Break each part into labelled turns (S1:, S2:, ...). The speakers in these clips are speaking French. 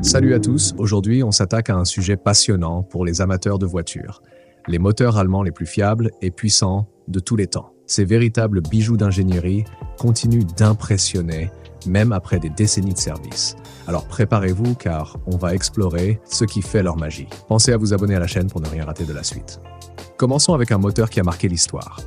S1: Salut à tous, aujourd'hui on s'attaque à un sujet passionnant pour les amateurs de voitures. Les moteurs allemands les plus fiables et puissants de tous les temps. Ces véritables bijoux d'ingénierie continuent d'impressionner, même après des décennies de service. Alors préparez-vous car on va explorer ce qui fait leur magie. Pensez à vous abonner à la chaîne pour ne rien rater de la suite. Commençons avec un moteur qui a marqué l'histoire.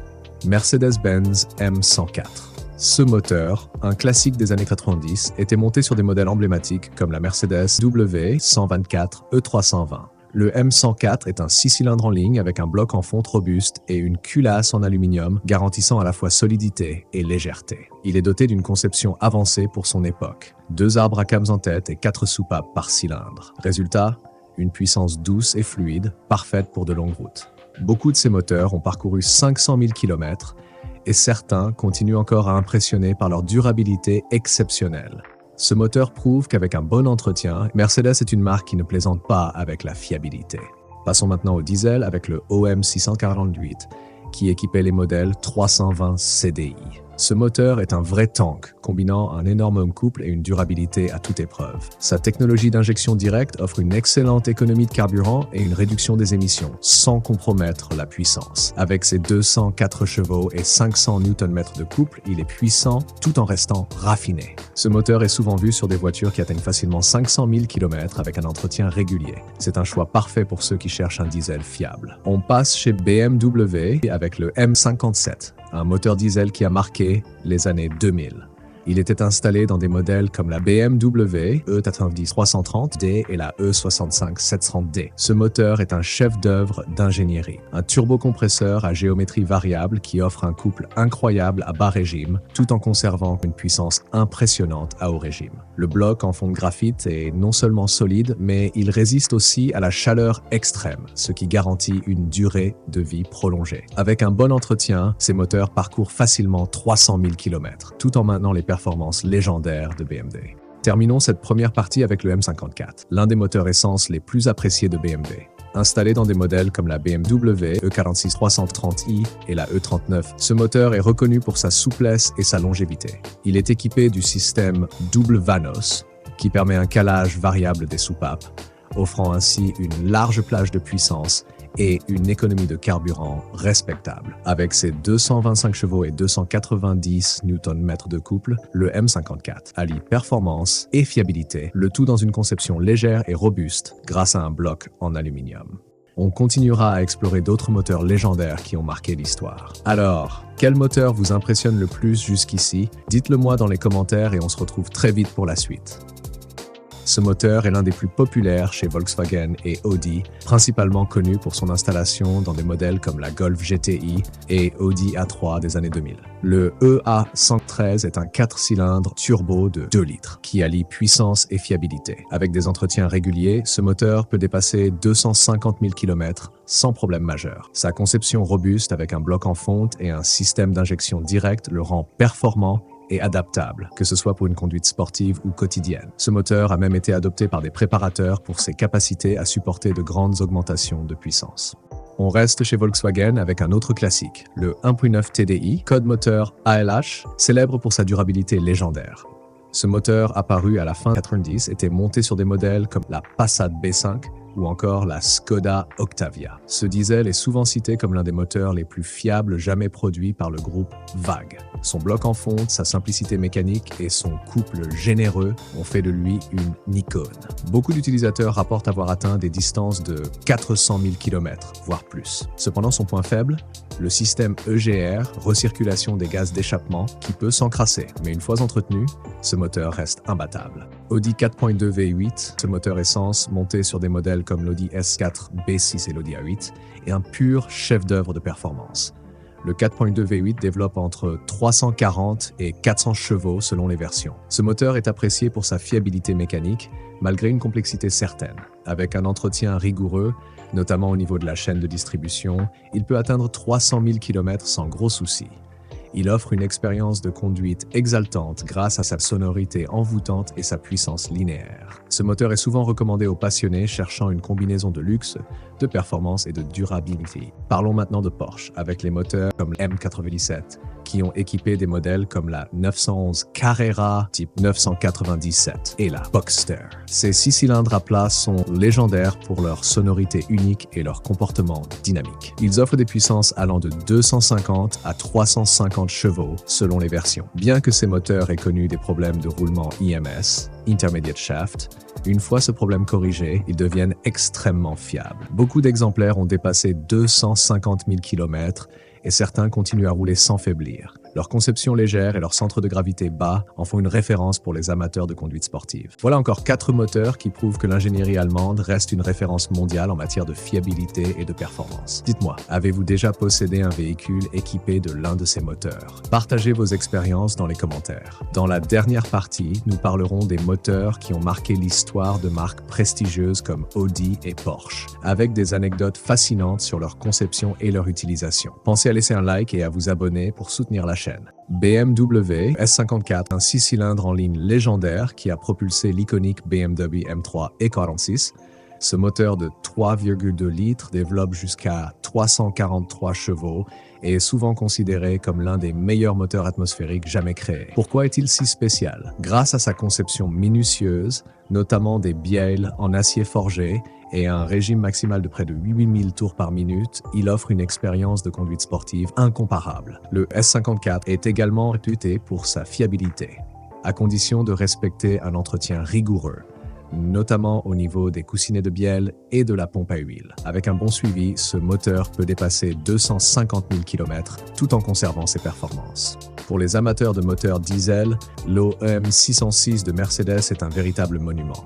S1: Mercedes-Benz M104. Ce moteur, un classique des années 90, était monté sur des modèles emblématiques comme la Mercedes W124 E320. Le M104 est un 6 cylindres en ligne avec un bloc en fonte robuste et une culasse en aluminium garantissant à la fois solidité et légèreté. Il est doté d'une conception avancée pour son époque. 2 arbres à cames en tête et 4 soupapes par cylindre. Résultat, une puissance douce et fluide, parfaite pour de longues routes. Beaucoup de ces moteurs ont parcouru 500 000 km et certains continuent encore à impressionner par leur durabilité exceptionnelle. Ce moteur prouve qu'avec un bon entretien, Mercedes est une marque qui ne plaisante pas avec la fiabilité. Passons maintenant au diesel avec le OM 648, qui équipait les modèles 320 CDI. Ce moteur est un vrai tank, combinant un énorme couple et une durabilité à toute épreuve. Sa technologie d'injection directe offre une excellente économie de carburant et une réduction des émissions, sans compromettre la puissance. Avec ses 204 chevaux et 500 Nm de couple, il est puissant tout en restant raffiné. Ce moteur est souvent vu sur des voitures qui atteignent facilement 500 000 km avec un entretien régulier. C'est un choix parfait pour ceux qui cherchent un diesel fiable. On passe chez BMW avec le M57. Un moteur diesel qui a marqué les années 2000. Il était installé dans des modèles comme la BMW E90-330D et la E65-700D. Ce moteur est un chef-d'œuvre d'ingénierie. Un turbocompresseur à géométrie variable qui offre un couple incroyable à bas régime, tout en conservant une puissance impressionnante à haut régime. Le bloc en fonte graphite est non seulement solide, mais il résiste aussi à la chaleur extrême, ce qui garantit une durée de vie prolongée. Avec un bon entretien, ces moteurs parcourent facilement 300 000 km, tout en maintenant les performances légendaires de BMW. Terminons cette première partie avec le M54, l'un des moteurs essence les plus appréciés de BMW. Installé dans des modèles comme la BMW E46-330i et la E39, ce moteur est reconnu pour sa souplesse et sa longévité. Il est équipé du système double Vanos, qui permet un calage variable des soupapes, offrant ainsi une large plage de puissance et une économie de carburant respectable. Avec ses 225 chevaux et 290 Nm de couple, le M54 allie performance et fiabilité, le tout dans une conception légère et robuste grâce à un bloc en aluminium. On continuera à explorer d'autres moteurs légendaires qui ont marqué l'histoire. Alors, quel moteur vous impressionne le plus jusqu'ici? Dites-le moi dans les commentaires et on se retrouve très vite pour la suite. Ce moteur est l'un des plus populaires chez Volkswagen et Audi, principalement connu pour son installation dans des modèles comme la Golf GTI et Audi A3 des années 2000. Le EA113 est un 4 cylindres turbo de 2 litres qui allie puissance et fiabilité. Avec des entretiens réguliers, ce moteur peut dépasser 250 000 km sans problème majeur. Sa conception robuste avec un bloc en fonte et un système d'injection direct le rend performant et adaptable, que ce soit pour une conduite sportive ou quotidienne. Ce moteur a même été adopté par des préparateurs pour ses capacités à supporter de grandes augmentations de puissance. On reste chez Volkswagen avec un autre classique, le 1.9 TDI, code moteur ALH, célèbre pour sa durabilité légendaire. Ce moteur, apparu à la fin des 90, était monté sur des modèles comme la Passat B5 ou encore la Skoda Octavia. Ce diesel est souvent cité comme l'un des moteurs les plus fiables jamais produits par le groupe VAG. Son bloc en fonte, sa simplicité mécanique et son couple généreux ont fait de lui une icône. Beaucoup d'utilisateurs rapportent avoir atteint des distances de 400 000 km, voire plus. Cependant, son point faible, le système EGR, recirculation des gaz d'échappement, qui peut s'encrasser. Mais une fois entretenu, ce moteur reste imbattable. Audi 4.2 V8, ce moteur essence monté sur des modèles comme l'Audi S4 B6 et l'Audi A8, est un pur chef-d'œuvre de performance. Le 4.2 V8 développe entre 340 et 400 chevaux selon les versions. Ce moteur est apprécié pour sa fiabilité mécanique, malgré une complexité certaine. Avec un entretien rigoureux, notamment au niveau de la chaîne de distribution, il peut atteindre 300 000 km sans gros soucis. Il offre une expérience de conduite exaltante grâce à sa sonorité envoûtante et sa puissance linéaire. Ce moteur est souvent recommandé aux passionnés cherchant une combinaison de luxe, de performance et de durabilité. Parlons maintenant de Porsche, avec les moteurs comme le M97, qui ont équipé des modèles comme la 911 Carrera type 997 et la Boxster. Ces 6 cylindres à plat sont légendaires pour leur sonorité unique et leur comportement dynamique. Ils offrent des puissances allant de 250 à 350 chevaux selon les versions. Bien que ces moteurs aient connu des problèmes de roulement IMS, Intermediate Shaft, une fois ce problème corrigé, ils deviennent extrêmement fiables. Beaucoup d'exemplaires ont dépassé 250 000 km et certains continuent à rouler sans faiblir. Leur conception légère et leur centre de gravité bas en font une référence pour les amateurs de conduite sportive. Voilà encore 4 moteurs qui prouvent que l'ingénierie allemande reste une référence mondiale en matière de fiabilité et de performance. Dites-moi, avez-vous déjà possédé un véhicule équipé de l'un de ces moteurs? Partagez vos expériences dans les commentaires. Dans la dernière partie, nous parlerons des moteurs qui ont marqué l'histoire de marques prestigieuses comme Audi et Porsche, avec des anecdotes fascinantes sur leur conception et leur utilisation. Pensez à laisser un like et à vous abonner pour soutenir la chaîne. BMW S54, un 6 cylindres en ligne légendaire qui a propulsé l'iconique BMW M3 E46. Ce moteur de 3,2 litres développe jusqu'à 343 chevaux et est souvent considéré comme l'un des meilleurs moteurs atmosphériques jamais créés. Pourquoi est-il si spécial? Grâce à sa conception minutieuse, notamment des bielles en acier forgé et un régime maximal de près de 8000 tours par minute, il offre une expérience de conduite sportive incomparable. Le S54 est également réputé pour sa fiabilité, à condition de respecter un entretien rigoureux, notamment au niveau des coussinets de bielle et de la pompe à huile. Avec un bon suivi, ce moteur peut dépasser 250 000 km tout en conservant ses performances. Pour les amateurs de moteurs diesel, l'OM 606 de Mercedes est un véritable monument.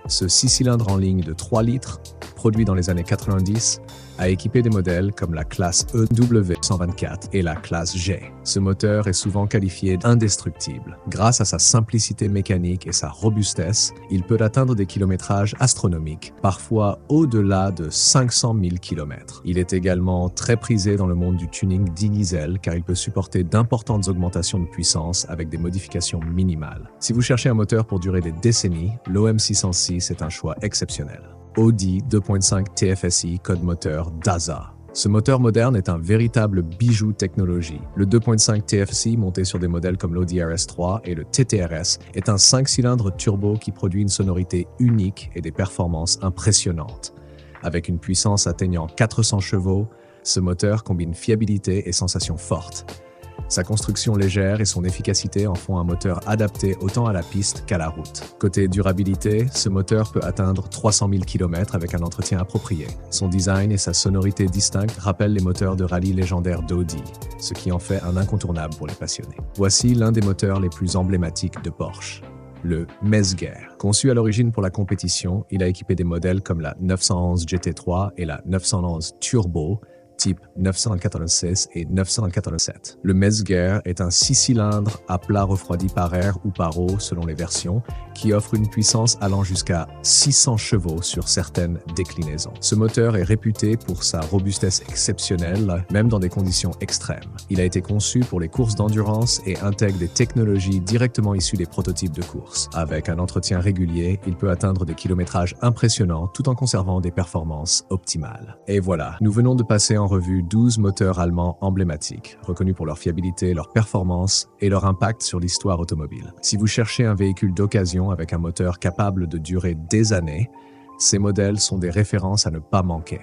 S1: Ce 6 cylindres en ligne de 3 litres, produit dans les années 90, a équipé des modèles comme la classe EW124 et la classe G. Ce moteur est souvent qualifié d'indestructible. Grâce à sa simplicité mécanique et sa robustesse, il peut atteindre des kilométrages astronomiques, parfois au-delà de 500 000 km. Il est également très prisé dans le monde du tuning diesel car il peut supporter d'importantes augmentations de puissance avec des modifications minimales. Si vous cherchez un moteur pour durer des décennies, l'OM 606 est un choix exceptionnel. Audi 2.5 TFSI code moteur DASA. Ce moteur moderne est un véritable bijou technologie. Le 2.5 TFSI monté sur des modèles comme l'Audi RS3 et le TTRS est un 5 cylindres turbo qui produit une sonorité unique et des performances impressionnantes. Avec une puissance atteignant 400 chevaux, ce moteur combine fiabilité et sensations fortes. Sa construction légère et son efficacité en font un moteur adapté autant à la piste qu'à la route. Côté durabilité, ce moteur peut atteindre 300 000 km avec un entretien approprié. Son design et sa sonorité distincte rappellent les moteurs de rallye légendaires d'Audi, ce qui en fait un incontournable pour les passionnés. Voici l'un des moteurs les plus emblématiques de Porsche, le Mezger. Conçu à l'origine pour la compétition, il a équipé des modèles comme la 911 GT3 et la 911 Turbo, type 996 et 997. Le Mezger est un 6 cylindres à plat refroidi par air ou par eau selon les versions, qui offre une puissance allant jusqu'à 600 chevaux sur certaines déclinaisons. Ce moteur est réputé pour sa robustesse exceptionnelle, même dans des conditions extrêmes. Il a été conçu pour les courses d'endurance et intègre des technologies directement issues des prototypes de course. Avec un entretien régulier, il peut atteindre des kilométrages impressionnants tout en conservant des performances optimales. Et voilà, nous venons de passer en revue 12 moteurs allemands emblématiques, reconnus pour leur fiabilité, leur performance et leur impact sur l'histoire automobile. Si vous cherchez un véhicule d'occasion avec un moteur capable de durer des années, ces modèles sont des références à ne pas manquer.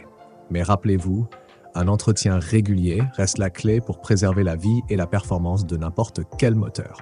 S1: Mais rappelez-vous, un entretien régulier reste la clé pour préserver la vie et la performance de n'importe quel moteur.